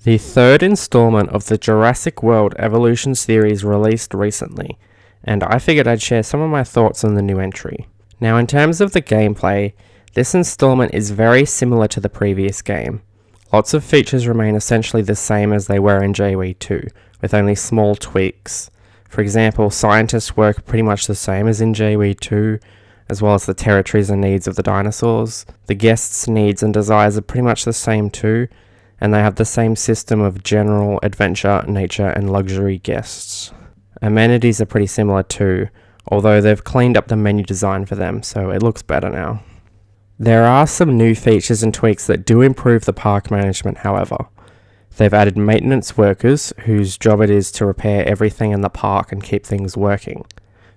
The third installment of the Jurassic World Evolution series released recently, and I figured I'd share some of my thoughts on the new entry. Now, in terms of the gameplay, this installment is very similar to the previous game. Lots of features remain essentially the same as they were in JWE3, with only small tweaks. For example, scientists work pretty much the same as in JWE3, as well as the territories and needs of the dinosaurs. The guests' needs and desires are pretty much the same too, and they have the same system of general, adventure, nature, and luxury guests. Amenities are pretty similar too, although they've cleaned up the menu design for them, so it looks better now. There are some new features and tweaks that do improve the park management, however. They've added maintenance workers, whose job it is to repair everything in the park and keep things working.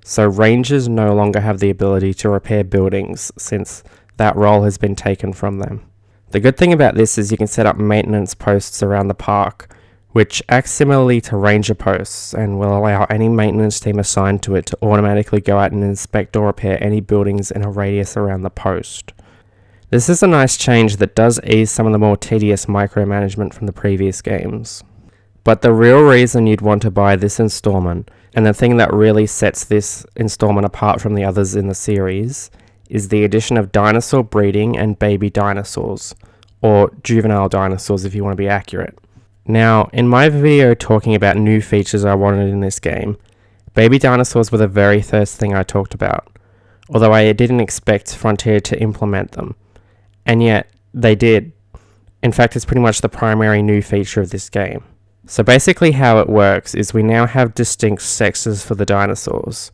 So rangers no longer have the ability to repair buildings, since that role has been taken from them. The good thing about this is you can set up maintenance posts around the park, which act similarly to ranger posts and will allow any maintenance team assigned to it to automatically go out and inspect or repair any buildings in a radius around the post. This is a nice change that does ease some of the more tedious micromanagement from the previous games. But the real reason you'd want to buy this installment, and the thing that really sets this installment apart from the others in the series, is the addition of dinosaur breeding and baby dinosaurs, or juvenile dinosaurs if you want to be accurate. Now, in my video talking about new features I wanted in this game, baby dinosaurs were the very first thing I talked about, although I didn't expect Frontier to implement them, and yet they did. In fact, it's pretty much the primary new feature of this game. So basically how it works is we now have distinct sexes for the dinosaurs.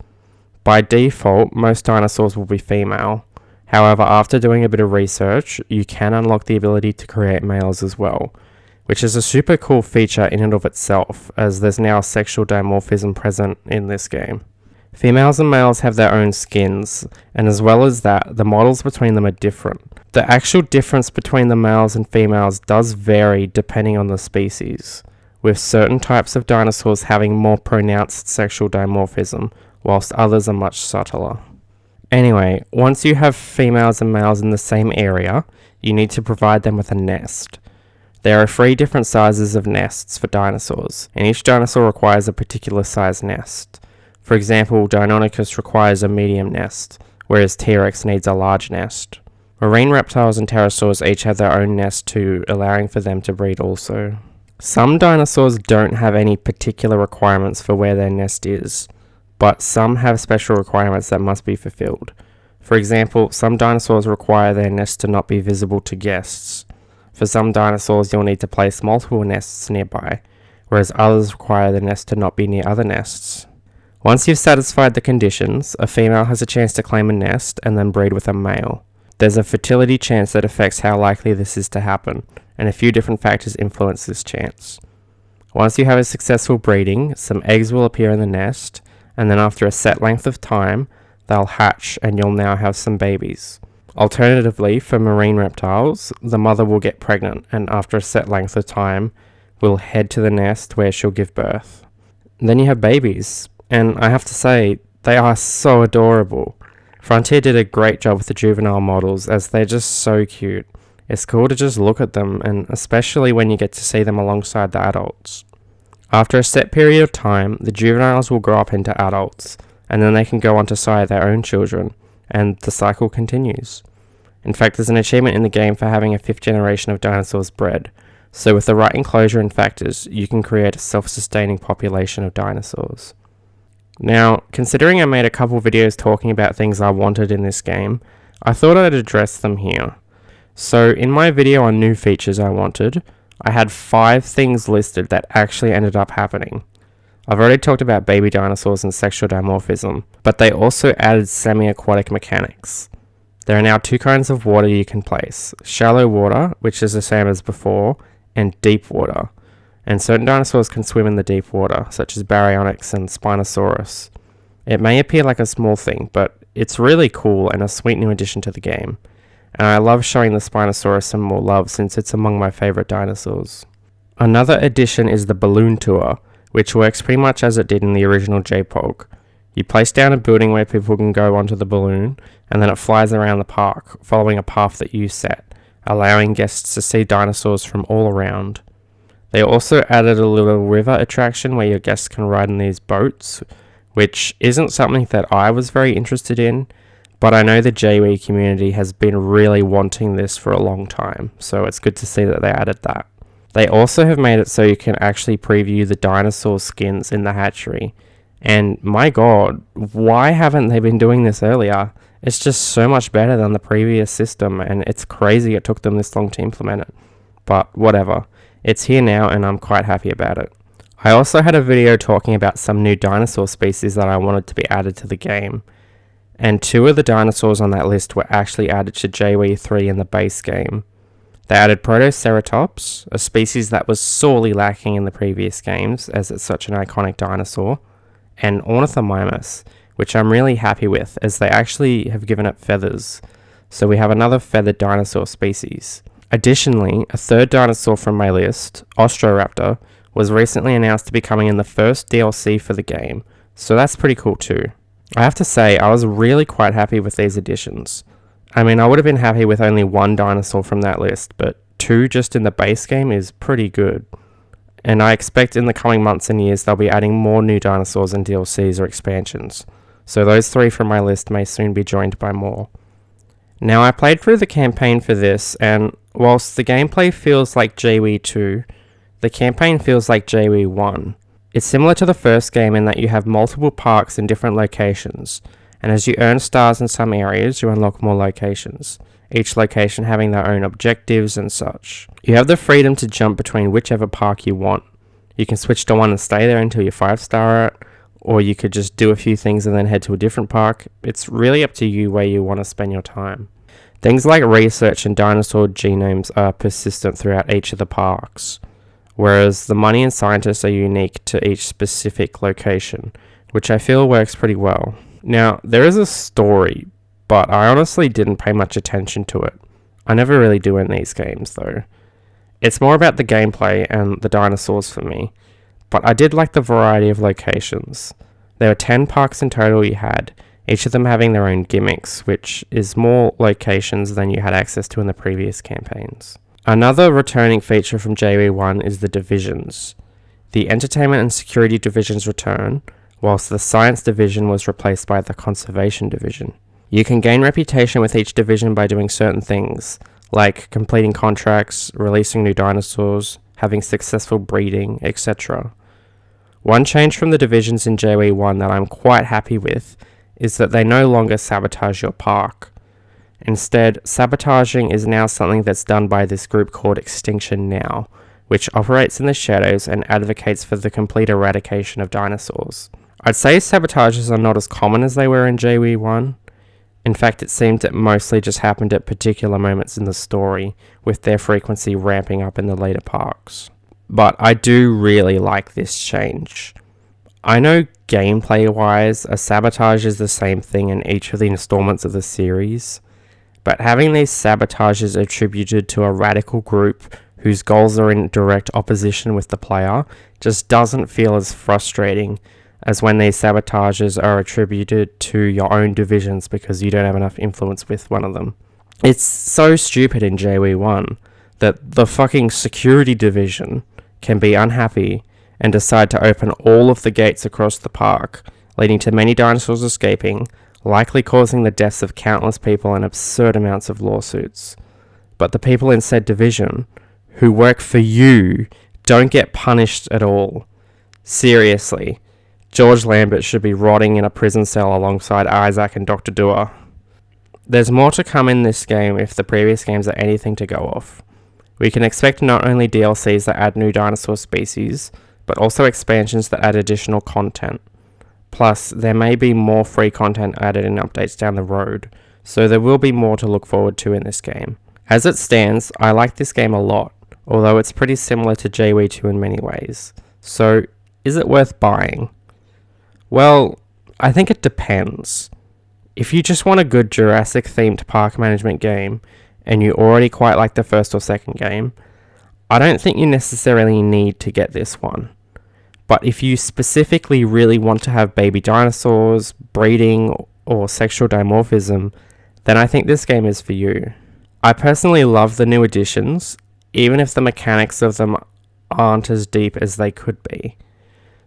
By default, most dinosaurs will be female. However, after doing a bit of research, you can unlock the ability to create males as well, which is a super cool feature in and of itself, as there's now sexual dimorphism present in this game. Females and males have their own skins, and as well as that, the models between them are different. The actual difference between the males and females does vary depending on the species, with certain types of dinosaurs having more pronounced sexual dimorphism, whilst others are much subtler. Anyway, once you have females and males in the same area, you need to provide them with a nest. There are 3 different sizes of nests for dinosaurs, and each dinosaur requires a particular size nest. For example, Deinonychus requires a medium nest, whereas T-Rex needs a large nest. Marine reptiles and pterosaurs each have their own nest too, allowing for them to breed also. Some dinosaurs don't have any particular requirements for where their nest is, but some have special requirements that must be fulfilled. For example, some dinosaurs require their nest to not be visible to guests. For some dinosaurs, you'll need to place multiple nests nearby, whereas others require the nest to not be near other nests. Once you've satisfied the conditions, a female has a chance to claim a nest and then breed with a male. There's a fertility chance that affects how likely this is to happen, and a few different factors influence this chance. Once you have a successful breeding, some eggs will appear in the nest, and then after a set length of time, they'll hatch and you'll now have some babies. Alternatively, for marine reptiles, the mother will get pregnant and after a set length of time, will head to the nest where she'll give birth. Then you have babies, and I have to say, they are so adorable. Frontier did a great job with the juvenile models, as they're just so cute. It's cool to just look at them, and especially when you get to see them alongside the adults. After a set period of time, the juveniles will grow up into adults, and then they can go on to sire their own children, and the cycle continues. In fact, there's an achievement in the game for having a 5th generation of dinosaurs bred, so with the right enclosure and factors, you can create a self-sustaining population of dinosaurs. Now, considering I made a couple videos talking about things I wanted in this game, I thought I'd address them here. So in my video on new features I wanted, I had 5 things listed that actually ended up happening. I've already talked about baby dinosaurs and sexual dimorphism, but they also added semi-aquatic mechanics. There are now 2 kinds of water you can place: shallow water, which is the same as before, and deep water. And certain dinosaurs can swim in the deep water, such as Baryonyx and Spinosaurus. It may appear like a small thing, but it's really cool and a sweet new addition to the game. And I love showing the Spinosaurus some more love since it's among my favourite dinosaurs. Another addition is the balloon tour, which works pretty much as it did in the original JPOG. You place down a building where people can go onto the balloon, and then it flies around the park, following a path that you set, allowing guests to see dinosaurs from all around. They also added a little river attraction where your guests can ride in these boats, which isn't something that I was very interested in, but I know the JWE community has been really wanting this for a long time, so it's good to see that they added that. They also have made it so you can actually preview the dinosaur skins in the hatchery, and my god, why haven't they been doing this earlier? It's just so much better than the previous system, and it's crazy it took them this long to implement it. But whatever, it's here now and I'm quite happy about it. I also had a video talking about some new dinosaur species that I wanted to be added to the game, and 2 of the dinosaurs on that list were actually added to JWE3 in the base game. They added Protoceratops, a species that was sorely lacking in the previous games as it's such an iconic dinosaur, and Ornithomimus, which I'm really happy with as they actually have given it feathers, so we have another feathered dinosaur species. Additionally, a 3rd dinosaur from my list, Ostroraptor, was recently announced to be coming in the first DLC for the game, so that's pretty cool too. I have to say, I was really quite happy with these additions. I mean, I would have been happy with only 1 dinosaur from that list, but 2 just in the base game is pretty good. And I expect in the coming months and years they'll be adding more new dinosaurs and DLCs or expansions, so those 3 from my list may soon be joined by more. Now, I played through the campaign for this, and whilst the gameplay feels like JWE2, the campaign feels like JWE1. It's similar to the first game in that you have multiple parks in different locations, and as you earn stars in some areas, you unlock more locations, each location having their own objectives and such. You have the freedom to jump between whichever park you want. You can switch to one and stay there until you're 5-star it, or you could just do a few things and then head to a different park. It's really up to you where you want to spend your time. Things like research and dinosaur genomes are persistent throughout each of the parks, whereas the money and scientists are unique to each specific location, which I feel works pretty well. Now, there is a story, but I honestly didn't pay much attention to it. I never really do in these games though. It's more about the gameplay and the dinosaurs for me, but I did like the variety of locations. There were 10 parks in total you had, each of them having their own gimmicks, which is more locations than you had access to in the previous campaigns. Another returning feature from JWE1 is the divisions. The entertainment and security divisions return, whilst the science division was replaced by the conservation division. You can gain reputation with each division by doing certain things, like completing contracts, releasing new dinosaurs, having successful breeding, etc. One change from the divisions in JWE1 that I'm quite happy with is that they no longer sabotage your park. Instead, sabotaging is now something that's done by this group called Extinction Now, which operates in the shadows and advocates for the complete eradication of dinosaurs. I'd say sabotages are not as common as they were in JWE1. In fact, it seemed it mostly just happened at particular moments in the story, with their frequency ramping up in the later parks. But I do really like this change. I know gameplay-wise, a sabotage is the same thing in each of the installments of the series, but having these sabotages attributed to a radical group whose goals are in direct opposition with the player just doesn't feel as frustrating as when these sabotages are attributed to your own divisions because you don't have enough influence with one of them. It's so stupid in JWE1 that the fucking security division can be unhappy and decide to open all of the gates across the park, leading to many dinosaurs escaping, likely causing the deaths of countless people and absurd amounts of lawsuits. But the people in said division, who work for you, don't get punished at all. Seriously, George Lambert should be rotting in a prison cell alongside Isaac and Dr. Dua. There's more to come in this game if the previous games are anything to go off. We can expect not only DLCs that add new dinosaur species, but also expansions that add additional content. Plus, there may be more free content added in updates down the road, so there will be more to look forward to in this game. As it stands, I like this game a lot, although it's pretty similar to JWE2 in many ways. So, is it worth buying? Well, I think it depends. If you just want a good Jurassic-themed park management game, and you already quite like the first or second game, I don't think you necessarily need to get this one. But if you specifically really want to have baby dinosaurs, breeding, or sexual dimorphism, then I think this game is for you. I personally love the new additions, even if the mechanics of them aren't as deep as they could be.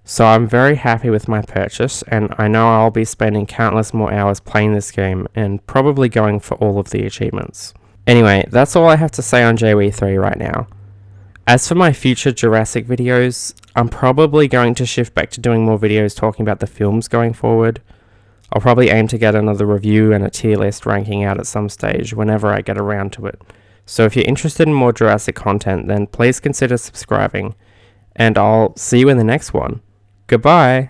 So I'm very happy with my purchase, and I know I'll be spending countless more hours playing this game and probably going for all of the achievements. Anyway, that's all I have to say on JWE3 right now. As for my future Jurassic videos, I'm probably going to shift back to doing more videos talking about the films going forward. I'll probably aim to get another review and a tier list ranking out at some stage whenever I get around to it. So if you're interested in more Jurassic content, then please consider subscribing, and I'll see you in the next one. Goodbye!